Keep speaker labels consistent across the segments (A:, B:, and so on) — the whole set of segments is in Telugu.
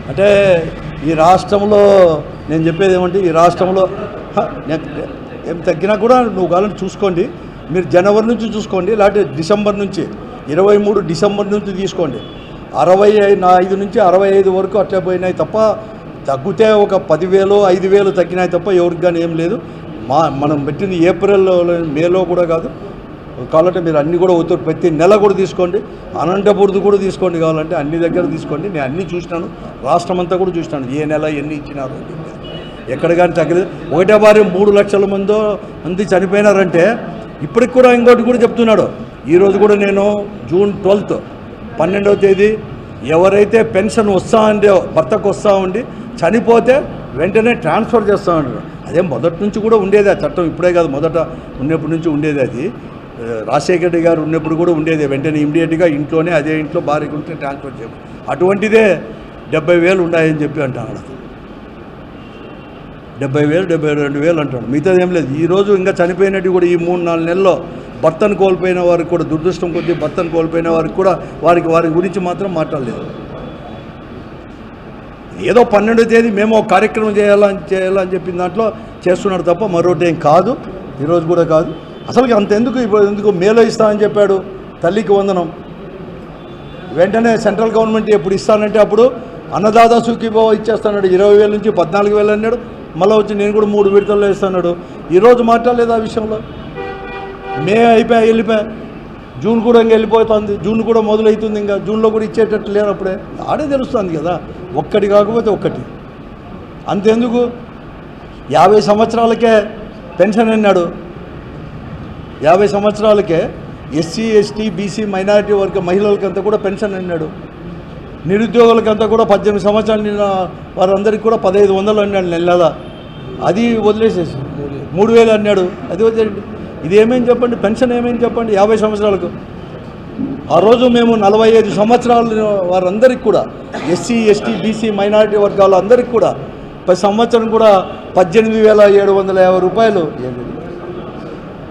A: అంటే ఈ రాష్ట్రంలో నేను చెప్పేది ఏమంటే ఈ రాష్ట్రంలో ఏం తగ్గినా కూడా నువ్వు కావాలని చూసుకోండి. మీరు జనవరి నుంచి చూసుకోండి, లేకపోతే డిసెంబర్ నుంచి 23 డిసెంబర్ నుంచి తీసుకోండి. 65 నుంచి 65 వరకు అట్లా పోయినాయి తప్ప, తగ్గితే ఒక 10,000 5,000 తగ్గినాయి తప్ప ఎవరికి కానీ ఏం లేదు. మనం పెట్టింది ఏప్రిల్లో మేలో కూడా కాదు. కావాలంటే మీరు అన్నీ కూడా అవుతారు, ప్రతి నెల కూడా తీసుకోండి. అనంతపురది కూడా తీసుకోండి, కావాలంటే అన్ని దగ్గర తీసుకోండి. నేను అన్నీ చూసినాను, రాష్ట్రం అంతా కూడా చూసినాను, ఏ నెల ఎన్ని ఇచ్చినారు ఎక్కడ కానీ తగ్గలేదు. ఒకటే వారి 3 లక్షల మంది చనిపోయినారంటే ఇప్పటికి కూడా ఇంకోటి కూడా చెప్తున్నాడు. ఈరోజు కూడా నేను జూన్ 12వ తేదీ ఎవరైతే పెన్షన్ వస్తా ఉండే భర్తకు వస్తూ ఉండి చనిపోతే వెంటనే ట్రాన్స్ఫర్ చేస్తూ ఉంటారు. అదే మొదటి నుంచి కూడా ఉండేది ఆ చట్టం, ఇప్పుడే కాదు, మొదట ఉన్నప్పటి నుంచి ఉండేది. అది రాజశేఖర రెడ్డి గారు ఉన్నప్పుడు కూడా ఉండేది. వెంటనే ఇమీడియట్గా ఇంట్లోనే అదే ఇంట్లో భార్యకు ఉంటే ట్రాన్స్ఫర్ చేయడం, అటువంటిదే 70,000 ఉన్నాయని చెప్పి అంటాడు. 70,000 72,000 అంటాడు, మిగతాది ఏం లేదు. ఈరోజు ఇంకా చనిపోయినట్టు కూడా ఈ 3-4 నెలల్లో భర్తను కోల్పోయిన వారికి కూడా, దురదృష్టం కొద్దీ భర్తను కోల్పోయిన వారికి కూడా వారి గురించి మాత్రం మాట్లాడలేదు. ఏదో 12వ తేదీ మేము ఒక కార్యక్రమం చేయాలని చెప్పిన దాంట్లో చేస్తున్నాడు తప్ప మరొకటి ఏం కాదు. ఈరోజు కూడా కాదు. అసలు అంతెందుకు, ఇప్పుడు ఎందుకు మేలో ఇస్తానని చెప్పాడు, తల్లికి వందనం వెంటనే సెంట్రల్ గవర్నమెంట్ ఎప్పుడు ఇస్తానంటే అప్పుడు అన్నదాత సుఖీభావ ఇచ్చేస్తాడు. 20,000 నుంచి 14,000 అన్నాడు. మళ్ళీ వచ్చి నేను కూడా 3 విడతల్లో ఇస్తాడు. ఈరోజు మాట్లాడలేదు ఆ విషయంలో. మే వెళ్ళిపోయా, జూన్ కూడా ఇంకా వెళ్ళిపోతుంది, జూన్ కూడా మొదలవుతుంది, ఇంకా జూన్లో కూడా ఇచ్చేటట్టు లేరు. అప్పుడే ఆడే తెలుస్తుంది కదా, ఒక్కటి కాకపోతే ఒక్కటి. అంతెందుకు 50 సంవత్సరాలకే పెన్షన్ అన్నాడు. 50 సంవత్సరాలకే ఎస్సీ ఎస్టీ బీసీ మైనారిటీ వర్గ మహిళలకంతా కూడా పెన్షన్ అన్నాడు. నిరుద్యోగులకంతా కూడా 18 సంవత్సరాలు నిన్న వారందరికీ కూడా 1,500 అన్నాడు నెలదా. అది వదిలేసేసి 3,000 అన్నాడు, అది వదిలేండి. ఇది ఏమేమి చెప్పండి, పెన్షన్ ఏమేమి చెప్పండి 50 సంవత్సరాలకు. ఆ రోజు మేము 45 సంవత్సరాలు వారందరికీ కూడా ఎస్సీ ఎస్టీ బీసీ మైనారిటీ వర్గాల అందరికీ కూడా ప్రతి సంవత్సరం కూడా 18,750 రూపాయలు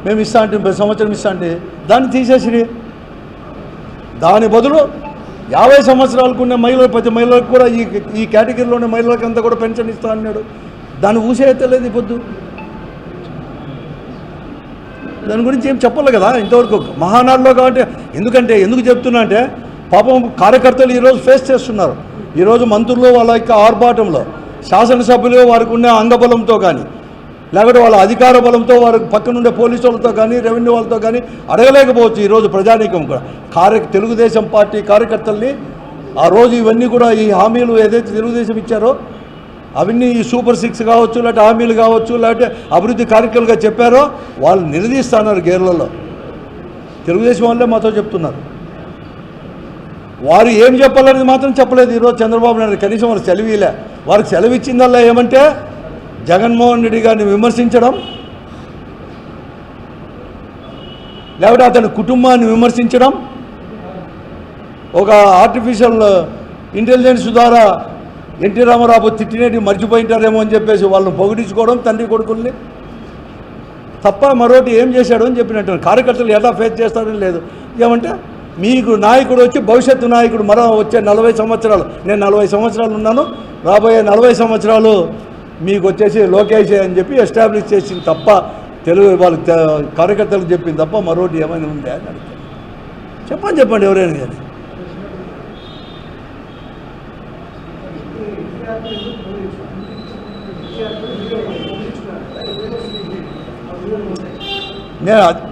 A: మేము ఇస్తా అంటే, ప్రతి సంవత్సరం ఇస్తా అంటే దాన్ని తీసేసి దాని బదులు 50 సంవత్సరాలకు ఉన్న మహిళలు, ప్రతి మహిళలకు కూడా ఈ కేటగిరీలో ఉన్న మహిళలకంతా కూడా పెన్షన్ ఇస్తా అన్నాడు. దాన్ని ఊసేయలేదు పొద్దు. దాని గురించి ఏం చెప్పాలి కదా ఇంతవరకు మహానాడులో. కాబట్టి ఎందుకు చెప్తున్నా అంటే పాపం కార్యకర్తలు ఈరోజు ఫేస్ చేస్తున్నారు. ఈరోజు మంత్రులు వాళ్ళ యొక్క ఆర్భాటంలో, శాసనసభ్యులు వారికి ఉన్న అంగబలంతో కానీ, లేకపోతే వాళ్ళ అధికార బలంతో వారి పక్కనుండే పోలీసు వాళ్ళతో కానీ, రెవెన్యూ వాళ్ళతో కానీ అడగలేకపోవచ్చు. ఈరోజు ప్రజానీకం కూడా తెలుగుదేశం పార్టీ కార్యకర్తల్ని ఆ రోజు ఇవన్నీ కూడా ఈ హామీలు ఏదైతే తెలుగుదేశం ఇచ్చారో అవన్నీ ఈ సూపర్ 6 కావచ్చు, లేకపోతే హామీలు కావచ్చు, లేకపోతే అభివృద్ధి కార్యక్రమాలుగా చెప్పారో వాళ్ళు నిలదీస్తున్నారు గేర్లలో. తెలుగుదేశం వాళ్ళే మాతో చెప్తున్నారు. వారు ఏం చెప్పాలనేది మాత్రం చెప్పలేదు. ఈరోజు చంద్రబాబు నాయుడు కనీసం వారు సెలవులే. వారికి సెలవు ఇచ్చిందల్లా ఏమంటే జగన్మోహన్ రెడ్డి గారిని విమర్శించడం, లేకపోతే అతని కుటుంబాన్ని విమర్శించడం, ఒక ఆర్టిఫిషియల్ ఇంటెలిజెన్స్ ద్వారా ఎన్టీ రామారావు తిట్టినేటి మర్చిపోయింటారేమో అని చెప్పేసి వాళ్ళని పొగిడించుకోవడం, తండ్రి కొడుకుల్ని తప్ప మరొకటి ఏం చేశాడు అని చెప్పినట్టు. కార్యకర్తలు ఎలా ఫేస్ చేస్తారని లేదు. ఏమంటే మీకు నాయకుడు వచ్చి భవిష్యత్తు నాయకుడు మరో వచ్చే 40 సంవత్సరాలు, నేను 40 సంవత్సరాలు ఉన్నాను, రాబోయే 40 సంవత్సరాలు మీకు వచ్చేసి లోకేష్ అని చెప్పి ఎస్టాబ్లిష్ చేసింది తప్ప, తెలుగు వాళ్ళు కార్యకర్తలకు చెప్పింది తప్ప మరొకటి ఏమైనా ఉందా అని అడుగుతాను. చెప్పండి ఎవరైనా కానీ.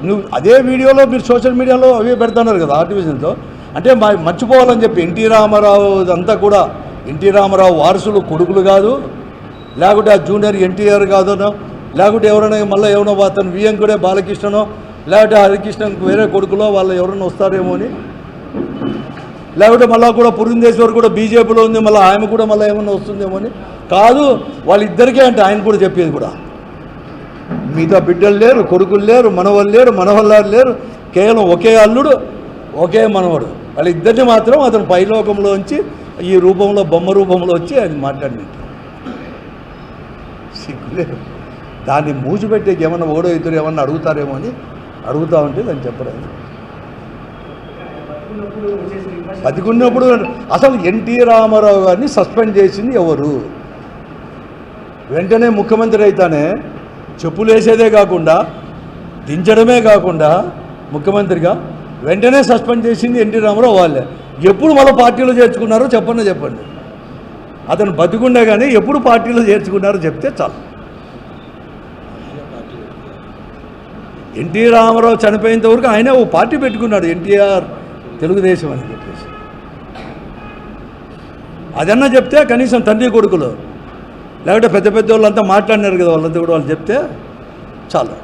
A: నువ్వు అదే వీడియోలో మీరు సోషల్ మీడియాలో అవే పెడుతున్నారు కదా ఆర్టిఫిషియల్తో. అంటే మర్చిపోవాలని చెప్పి ఎన్టీ రామారావు అంతా కూడా ఎన్టీ రామారావు వారసులు కొడుకులు కాదు, లేకుంటే ఆ జూనియర్ ఎన్టీఆర్ కాదనో, లేకుంటే ఎవరైనా మళ్ళీ ఎవరో అతను వియంకుడే బాలకృష్ణనో, లేకుంటే హరికృష్ణకు వేరే కొడుకులో వాళ్ళు ఎవరైనా వస్తారేమో అని, లేకుంటే మళ్ళీ కూడా పురంధేశ్వర్ కూడా బీజేపీలో ఉంది, మళ్ళీ ఆయన కూడా మళ్ళీ ఏమన్నా వస్తుందేమో అని కాదు. వాళ్ళిద్దరికే అంటే ఆయన కూడా చెప్పేది కూడా మిగతా బిడ్డలు లేరు, కొడుకులు లేరు, మనవాళ్ళు లేరు, మనవల్లారు లేరు, కేవలం ఒకే అల్లుడు ఒకే మనవడు. వాళ్ళిద్దరిని మాత్రం అతను పైలోకంలోంచి ఈ రూపంలో బొమ్మ రూపంలో వచ్చి ఆయన మాట్లాడినట్టు సిగ్గులేదు. దాన్ని మూసిపెట్టేకి ఏమన్నా ఓడో ఇద్దరు ఏమన్నా అడుగుతారేమో అని అడుగుతా ఉంటే దాన్ని చెప్పలేదు. బతికున్నప్పుడు అసలు ఎన్టీ రామారావు గారిని సస్పెండ్ చేసింది ఎవరు? వెంటనే ముఖ్యమంత్రి అయితేనే చెప్పులు వేసేదే కాకుండా దించడమే కాకుండా ముఖ్యమంత్రిగా వెంటనే సస్పెండ్ చేసింది ఎన్టీ రామారావు వాళ్ళే. ఎప్పుడు మళ్ళీ పార్టీలో చేర్చుకున్నారో చెప్పండి. అతను బతికుండే కానీ ఎప్పుడు పార్టీలో చేర్చుకున్నారో చెప్తే చాలు. ఎన్టీ రామారావు చనిపోయేంత వరకు ఆయనే ఓ పార్టీ పెట్టుకున్నాడు, ఎన్టీఆర్ తెలుగుదేశం అని చెప్పేసి. అదన్నా చెప్తే కనీసం తండ్రి కొడుకులు లేకపోతే పెద్ద వాళ్ళంతా మాట్లాడినారు కదా, వాళ్ళంతా కూడా వాళ్ళు చెప్తే చాలు.